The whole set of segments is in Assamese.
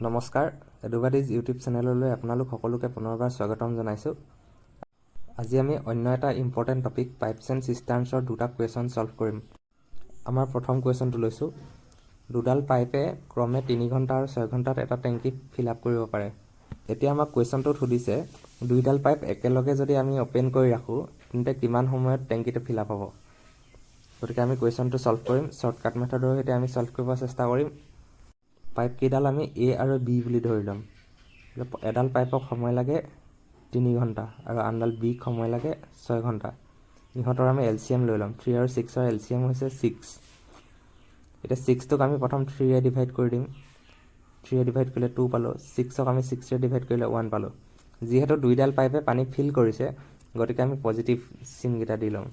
নমস্কাৰ এডুবাডিজ ইউটিউব চেনেললৈ আপোনালোক সকলোকে পুনৰবাৰ স্বাগতম জনাইছোঁ। আজি আমি অন্য এটা ইম্পৰ্টেণ্ট টপিক পাইপছ এণ্ড চিষ্টাৰ্ণছৰ দুটা কুৱেশ্যন সলভ কৰিম। আমাৰ প্ৰথম কুৱেশ্যনটো লৈছোঁ, দুডাল পাইপে ক্ৰমে 3 ঘণ্টা আৰু 6 ঘণ্টাত এটা টেংকি ফিল আপ কৰিব পাৰে। এতিয়া আমাক কুৱেশ্যনটোত সুধিছে দুইডাল পাইপ একেলগে যদি আমি অ'পেন কৰি ৰাখোঁ তেন্তে কিমান সময়ত টেংকিটো ফিল আপ হ'ব। গতিকে আমি কুৱেশ্যনটো সলভ কৰিম। শ্বৰ্টকাট মেথডৰ সৈতে আমি সলভ কৰিব চেষ্টা কৰিম। পাইপ কেইডাল আমি এ আৰু বি বুলি ধৰি ল'ম। এডাল পাইপক সময় লাগে 3 ঘণ্টা আৰু আনডাল বিক সময় লাগে 6 ঘণ্টা। ইহঁতৰ আমি এলচিএম লৈ ল'ম। 3 আৰু 6ৰ এলচিএম হৈছে 6। এতিয়া 6টোক আমি প্ৰথম 3ৰে ডিভাইড কৰি দিম। 3ৰে ডিভাইড কৰিলে 2 পালোঁ। 6ক আমি 6ৰে ডিভাইড কৰিলে 1 পালোঁ। যিহেতু দুইডাল পাইপে পানী ফিল কৰিছে গতিকে আমি পজিটিভ চিনকেইটা দি ল'ম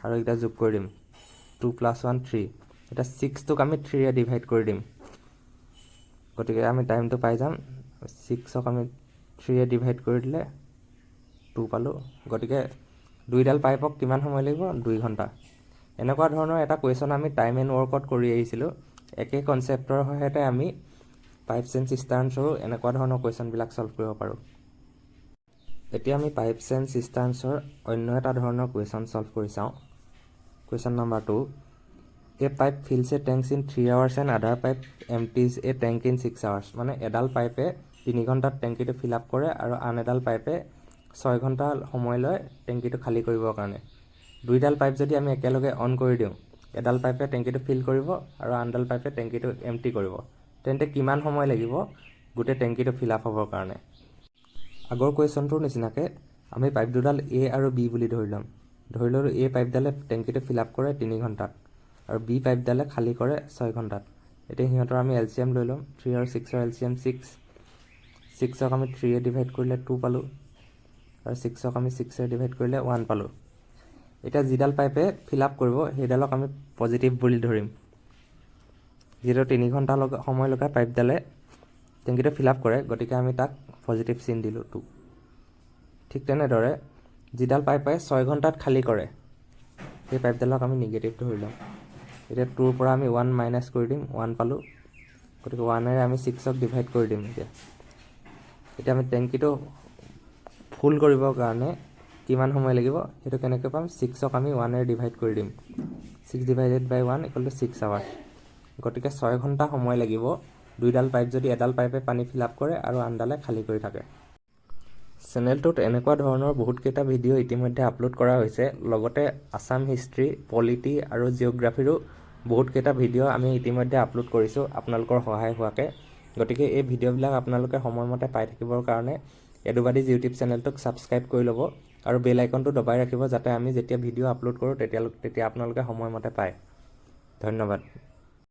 আৰু এইকেইটা যোগ কৰি দিম। 2 + 1 3। এতিয়া 6টোক আমি 3ৰে ডিভাইড কৰি দিম। গতিকে আমি টাইমটো পাই যাম। 6ক আমি 3ৰে ডিভাইড কৰি দিলে 2 পালোঁ। গতিকে দুইডাল পাইপক কিমান সময় লাগিব? 2 ঘণ্টা। এনেকুৱা ধৰণৰ এটা কুৱেশ্যন আমি টাইম এণ্ড ৱৰ্কত কৰি আহিছিলোঁ। একেই কনচেপ্টৰ সহায়তে আমি পাইপছ এণ্ড চিষ্টাৰ্ণছৰো এনেকুৱা ধৰণৰ কুৱেশ্যনবিলাক সলভ কৰিব পাৰোঁ। এতিয়া আমি পাইপছ এণ্ড চিষ্টাৰ্ণছৰ অন্য এটা ধৰণৰ কুৱেশ্যন সলভ কৰি চাওঁ। Question number 2, a pipe fills a tanks in 3 hours and other pipe empties a tank in 6 hours। মানে এডাল পাইপে 3 ঘণ্টাত টেংকিটো ফিল আপ কৰে আৰু আন এডাল পাইপে 6 ঘণ্টা সময় লয় টেংকিটো খালী কৰিবৰ কাৰণে। দুইডাল পাইপ যদি আমি একেলগে অন কৰি দিওঁ, এডাল পাইপে টেংকিটো ফিল কৰিব আৰু আনডাল পাইপে টেংকিটো এমটি কৰিব, তেন্তে কিমান সময় লাগিব গোটেই টেংকিটো ফিল আপ হ'বৰ কাৰণে। আগৰ কুৱেশ্যনটোৰ নিচিনাকৈ আমি পাইপ দুডাল এ আৰু বি বুলি ধৰি ল'ম। ধৰি ল'লোঁ এ পাইপডালে টেংকিটো ফিল আপ কৰে 3 ঘণ্টাত আৰু বি পাইপডালে খালী কৰে 6 ঘণ্টাত। এতিয়া সিহঁতৰ আমি এলচিএম লৈ ল'ম। 3 আৰু 6ৰ এলচিএম 6। 6ক আমি 3ৰে ডিভাইড কৰিলে 2 পালোঁ আৰু 6ক আমি 6ৰে ডিভাইড কৰিলে 1 পালোঁ। এতিয়া যিডাল পাইপে ফিল আপ কৰিব সেইডালক আমি পজিটিভ বুলি ধৰিম। যিহেতু 3 ঘণ্টা সময় লগা পাইপডালে টেংকিটো ফিল আপ কৰে গতিকে আমি তাক পজিটিভ চিন দিলোঁ 2। ঠিক তেনেদৰে যিডাল পাইপে 6 ঘণ্টাত খালী কৰে সেই পাইপডালক আমি নিগেটিভ ধৰি ল'ম। এতিয়া 2ৰ পৰা আমি 1 মাইনাছ কৰি দিম, 1 পালোঁ। গতিকে 1ৰে আমি 6ক ডিভাইড কৰি দিম। এতিয়া আমি টেংকিটো ফুল কৰিবৰ কাৰণে কিমান সময় লাগিব সেইটো কেনেকৈ পাম? 6ক আমি 1ৰে ডিভাইড কৰি দিম। 6 ডিভাইডেড বাই 1 = 6 hours। গতিকে 6 ঘণ্টা সময় লাগিব দুইডাল পাইপ যদি এডাল পাইপে পানী ফিল আপ কৰে আৰু আনডালে খালী কৰি থাকে। চেনেলটোত এনেকুৱা ধৰণৰ বহুতকেইটা ভিডিঅ' ইতিমধ্যে আপলোড কৰা হৈছে। লগতে আছাম হিষ্ট্ৰী, পলিটি আৰু জিঅ'গ্ৰাফীৰো বহুতকেইটা ভিডিঅ' আমি ইতিমধ্যে আপলোড কৰিছোঁ আপোনালোকৰ সহায় হোৱাকৈ। গতিকে এই ভিডিঅ'বিলাক আপোনালোকে সময়মতে পাই থাকিবৰ কাৰণে এডুবাডিজ ইউটিউব চেনেলটোক ছাবস্ক্ৰাইব কৰি ল'ব আৰু বেল আইকনটো দবাই ৰাখিব যাতে আমি যেতিয়া ভিডিঅ' আপলোড কৰোঁ তেতিয়া আপোনালোকে সময়মতে পায়। ধন্যবাদ।